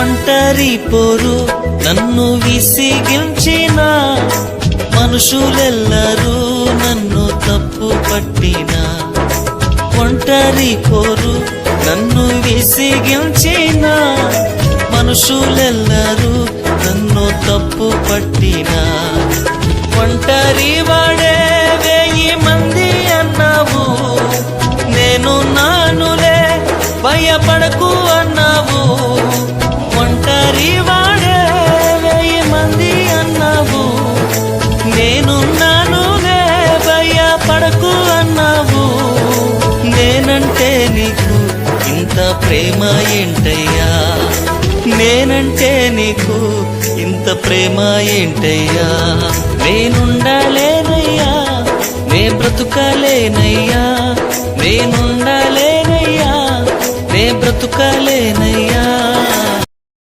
ఒంటరి పోరు నన్ను విసిగించిన మనుషులెల్లరూ నన్ను తప్పు పట్టిన ఒంటరి పోరు నన్ను విసిగించిన మనుషులెల్లరూ నన్ను తప్పు పట్టిన ఒంటరి వాడే 1000 మంది అన్నావు నేను నానులే భయపడకు అన్నావు ఒంటరి వాడే 1000 మంది అన్నావు నేను నానులే భయపడకు అన్నావు నేనంటే నీకు ఇంత ప్రేమ ఏంటయ్యా నేనంటే నీకు ఇంత ప్రేమ ఏంటయ్యా నేనుండలేనయ్యా నే బ్రతుకలేనయ్యా నేనుండలేనయ్యా నే బ్రతుకలేనయ్యా